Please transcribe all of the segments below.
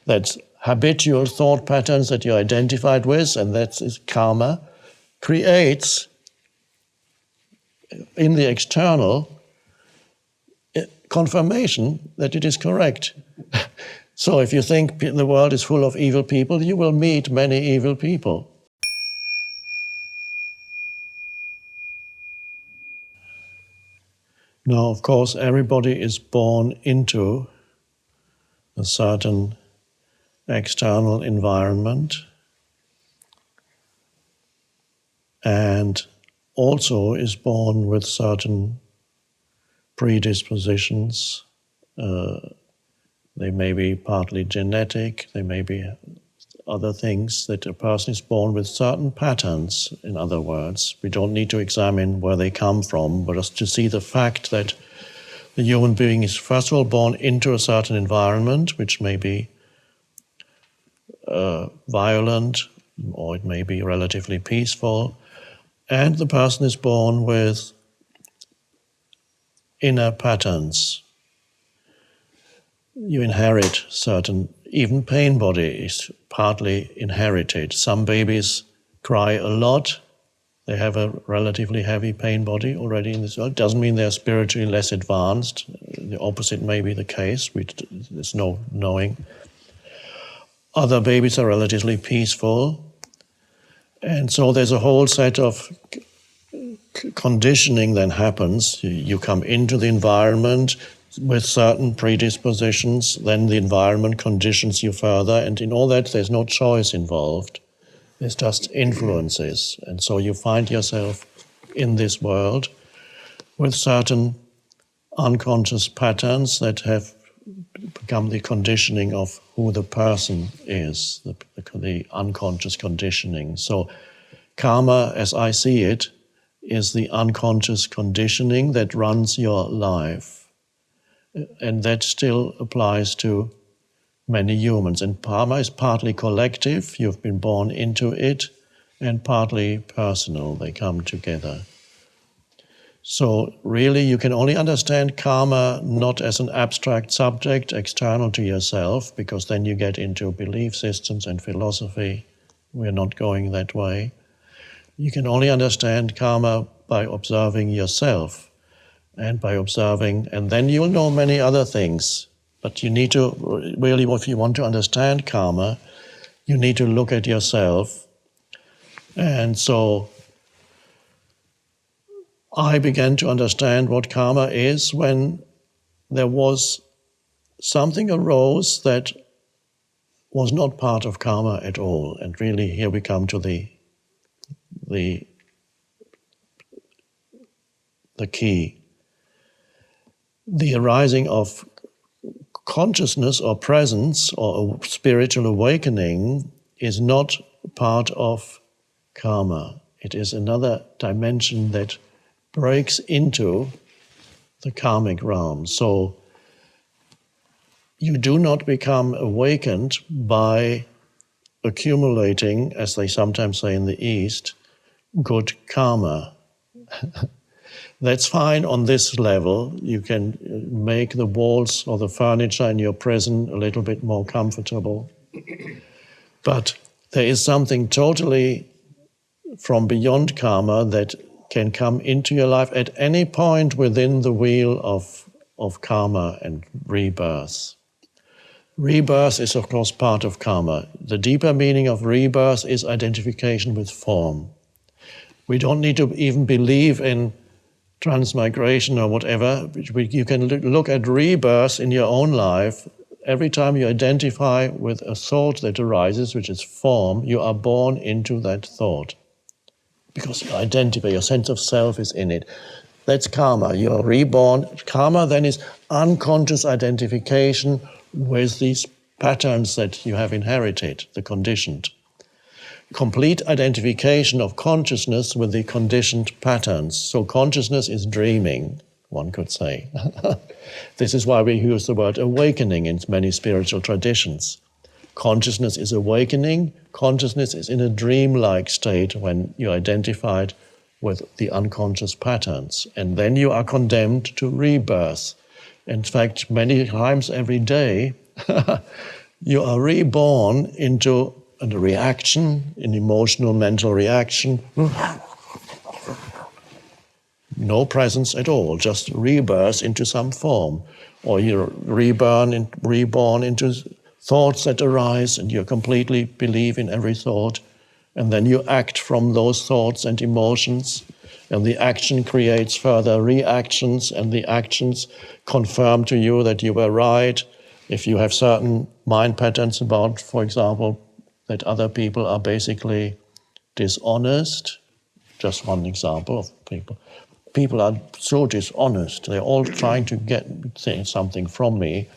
That habitual thought patterns that you're identified with, and that is karma, creates in the external confirmation that it is correct. So if you think the world is full of evil people, you will meet many evil people. Now, of course, everybody is born into a certain external environment and also is born with certain predispositions. They may be partly genetic, they may be other things, that a person is born with certain patterns, in other words. We don't need to examine where they come from, but just to see the fact that the human being is first of all born into a certain environment, which may be violent, or it may be relatively peaceful, and the person is born with inner patterns. You inherit certain, even pain body is partly inherited. Some babies cry a lot. They have a relatively heavy pain body already in this world. Doesn't mean they're spiritually less advanced. The opposite may be the case. There's no knowing. Other babies are relatively peaceful. And so there's a whole set of conditioning that happens. You come into the environment with certain predispositions, then the environment conditions you further, and in all that there's no choice involved. There's just influences. And so you find yourself in this world with certain unconscious patterns that have become the conditioning of who the person is, the unconscious conditioning. So karma, as I see it, is the unconscious conditioning that runs your life. And that still applies to many humans. And karma is partly collective, you've been born into it, and partly personal, they come together. So really you can only understand karma not as an abstract subject external to yourself, because then you get into belief systems and philosophy. We're not going that way. You can only understand karma by observing yourself and by observing, and then you'll know many other things. But you need to, really, if you want to understand karma, you need to look at yourself. And so I began to understand what karma is when there was something arose that was not part of karma at all. And really here we come to the key. The arising of consciousness or presence or a spiritual awakening is not part of karma. It is another dimension that breaks into the karmic realm. So you do not become awakened by accumulating, as they sometimes say in the East, good karma. That's fine on this level. You can make the walls or the furniture in your prison a little bit more comfortable. But there is something totally from beyond karma that can come into your life at any point within the wheel of karma and rebirth. Rebirth is, of course, part of karma. The deeper meaning of rebirth is identification with form. We don't need to even believe in transmigration or whatever. You can look at rebirth in your own life. Every time you identify with a thought that arises, which is form, you are born into that thought. Because you identify, your sense of self is in it. That's karma. You are reborn. Karma then is unconscious identification with these patterns that you have inherited, the conditioned. Complete identification of consciousness with the conditioned patterns. So consciousness is dreaming, one could say. This is why we use the word awakening in many spiritual traditions. Consciousness is awakening. Consciousness is in a dreamlike state when you're identified with the unconscious patterns. And then you are condemned to rebirth. In fact, many times every day, you are reborn into a reaction, an emotional, mental reaction. No presence at all, just rebirth into some form. Or you're reborn into thoughts that arise, and you completely believe in every thought. And then you act from those thoughts and emotions, and the action creates further reactions, and the actions confirm to you that you were right. If you have certain mind patterns about, for example, that other people are basically dishonest, just one example of people. People are so dishonest, they're all trying to get something from me.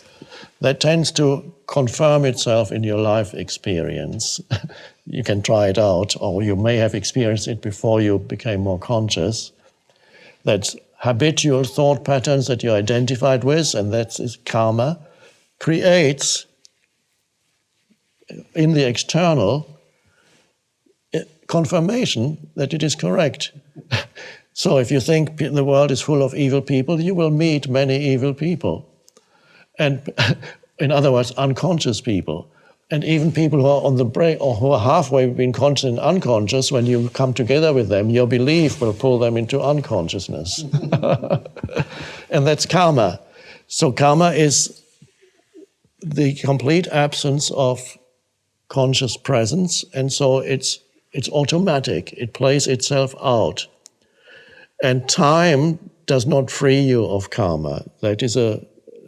That tends to confirm itself in your life experience. You can try it out, or you may have experienced it before you became more conscious. That habitual thought patterns that you identified with, and that is karma, creates in the external confirmation that it is correct. So if you think the world is full of evil people, you will meet many evil people. And in other words, unconscious people. And even people who are on the break or who are halfway between conscious and unconscious, when you come together with them, your belief will pull them into unconsciousness. And that's karma. So karma is the complete absence of conscious presence, and so it's automatic. It plays itself out. And time does not free you of karma. That is a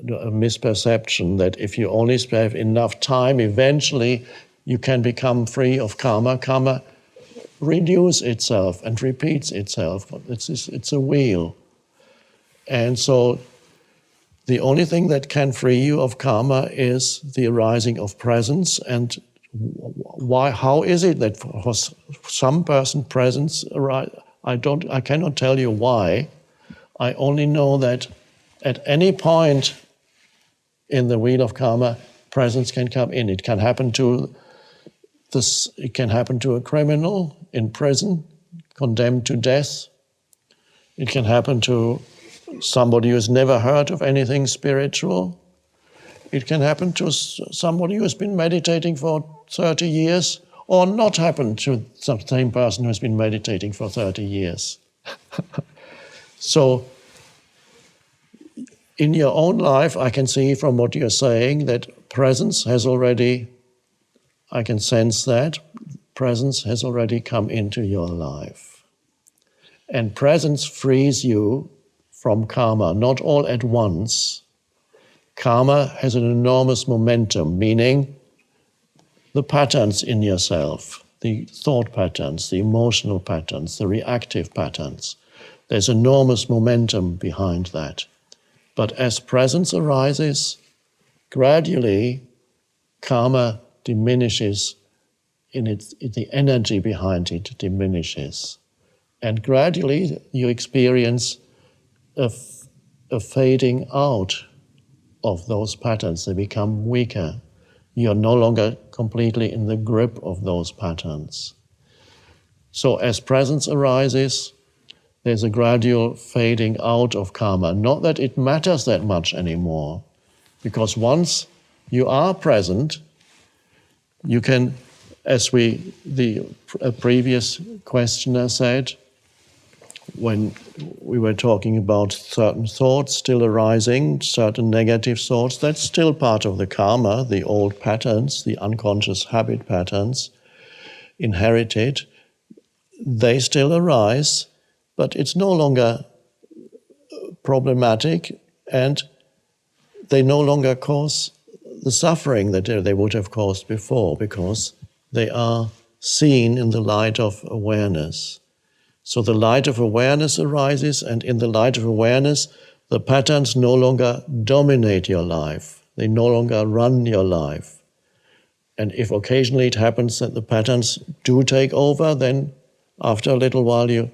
misperception, that if you only have enough time, eventually you can become free of karma. Karma renews itself and repeats itself. It's a wheel. And so the only thing that can free you of karma is the arising of presence. And how is it that for some person presence arises? I cannot tell you why. I only know that at any point in the wheel of karma, presence can come in. It can happen to this. It can happen to a criminal in prison, condemned to death. It can happen to somebody who has never heard of anything spiritual. It can happen to somebody who has been meditating for 30 years, or not happen to the same person who has been meditating for 30 years. So, in your own life, I can see from what you're saying that presence has already, I can sense that, presence has already come into your life. And presence frees you from karma, not all at once. Karma has an enormous momentum, meaning the patterns in yourself, the thought patterns, the emotional patterns, the reactive patterns. There's enormous momentum behind that. But as presence arises, gradually karma diminishes, the energy behind it diminishes. And gradually you experience a fading out of those patterns. They become weaker. You're no longer completely in the grip of those patterns. So as presence arises, there's a gradual fading out of karma. Not that it matters that much anymore, because once you are present, you can, as the previous questioner said, when we were talking about certain thoughts still arising, certain negative thoughts, that's still part of the karma, the old patterns, the unconscious habit patterns inherited. They still arise, but it's no longer problematic, and they no longer cause the suffering that they would have caused before, because they are seen in the light of awareness. So the light of awareness arises, and in the light of awareness, the patterns no longer dominate your life. They no longer run your life. And if occasionally it happens that the patterns do take over, then after a little while your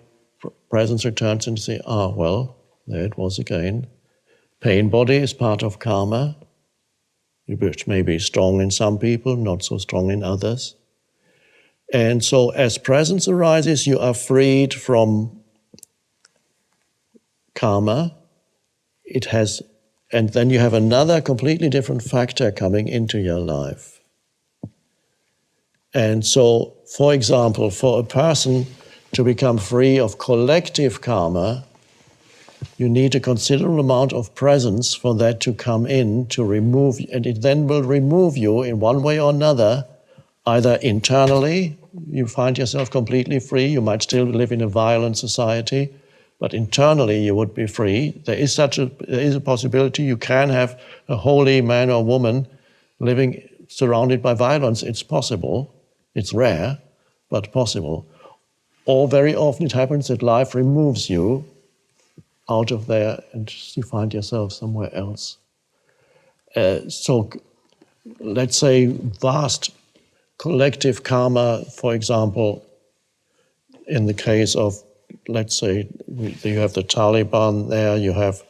presence returns and you say, well, there it was again. Pain body is part of karma, which may be strong in some people, not so strong in others. And so as presence arises, you are freed from karma. It has And then you have another completely different factor coming into your life. And so, for example, for a person to become free of collective karma, you need a considerable amount of presence for that to come in, to remove, and it then will remove you in one way or another, either internally, you find yourself completely free, you might still live in a violent society, but internally you would be free. There is a possibility you can have a holy man or woman living surrounded by violence. It's possible. It's rare, but possible. Or very often it happens that life removes you out of there and you find yourself somewhere else. So let's say vast collective karma, for example, in the case of, let's say, you have the Taliban there, you have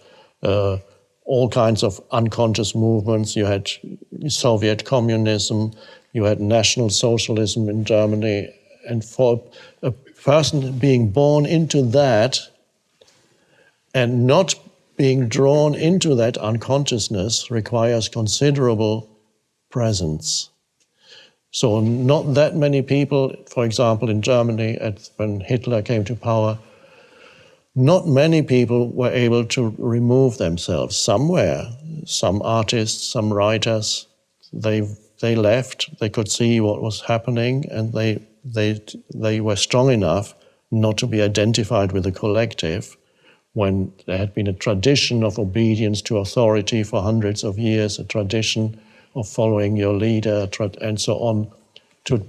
all kinds of unconscious movements, you had Soviet communism, you had National Socialism in Germany, and for a person being born into that and not being drawn into that unconsciousness requires considerable presence. So not that many people, for example, in Germany, when Hitler came to power, not many people were able to remove themselves. Some were, some artists, some writers, they left, they could see what was happening, and they were strong enough not to be identified with the collective when there had been a tradition of obedience to authority for hundreds of years, a tradition of following your leader, and so on. To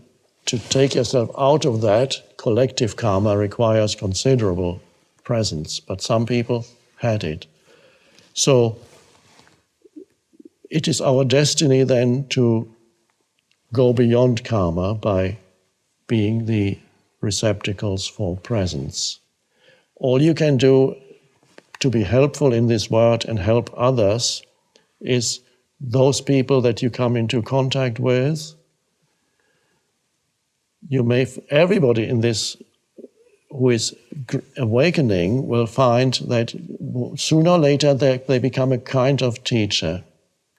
take yourself out of that, collective karma requires considerable presence, but some people had it. So it is our destiny then to go beyond karma by being the receptacles for presence. All you can do to be helpful in this world and help others is those people that you come into contact with. Everybody in this who is awakening will find that sooner or later they become a kind of teacher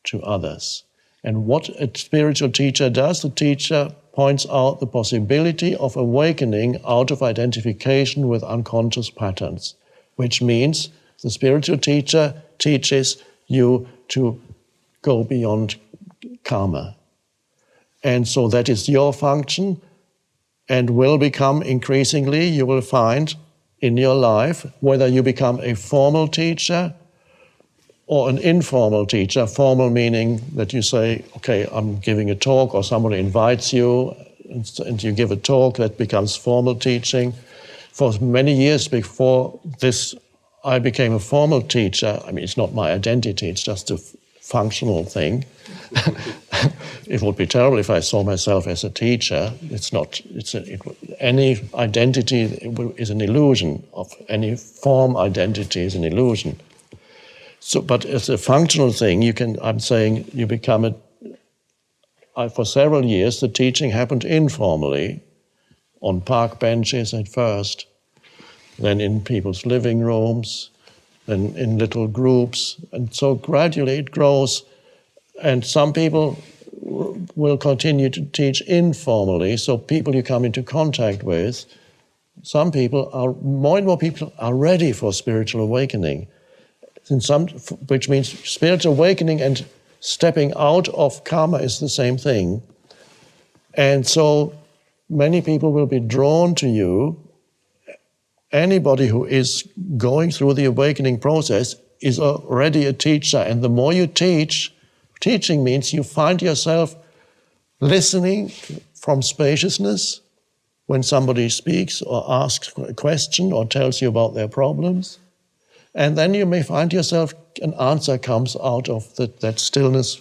to others. And what a spiritual teacher does, the teacher points out the possibility of awakening out of identification with unconscious patterns, which means the spiritual teacher teaches you to go beyond karma. And so that is your function, and will become increasingly, you will find in your life, whether you become a formal teacher or an informal teacher. Formal meaning that you say, okay, I'm giving a talk, or somebody invites you and you give a talk, that becomes formal teaching. For many years before this, I became a formal teacher. I mean, it's not my identity, it's just a functional thing. It would be terrible if I saw myself as a teacher. Any identity is an illusion. Any form identity is an illusion. So, but as a functional thing, I'm saying you become for several years, the teaching happened informally, on park benches at first, then in people's living rooms, then in little groups, and so gradually it grows. And some people will continue to teach informally, so people you come into contact with, more and more people are ready for spiritual awakening. Which means spiritual awakening and stepping out of karma is the same thing. And so many people will be drawn to you. Anybody who is going through the awakening process is already a teacher, and the more you teaching means you find yourself listening from spaciousness when somebody speaks or asks a question or tells you about their problems. And then you may find yourself, an answer comes out of that stillness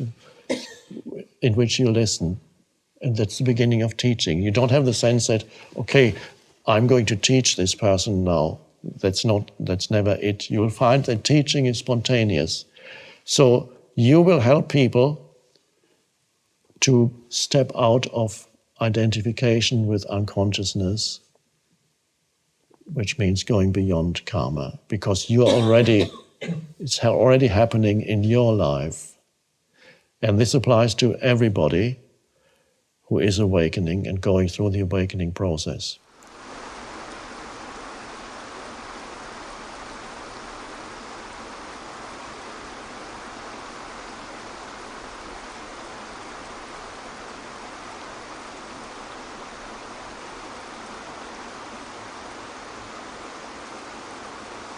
in which you listen. And that's the beginning of teaching. You don't have the sense that, okay, I'm going to teach this person now. That's never it. You will find that teaching is spontaneous. So you will help people to step out of identification with unconsciousness, which means going beyond karma, because you are already It's already happening in your life. And this applies to everybody who is awakening and going through the awakening process.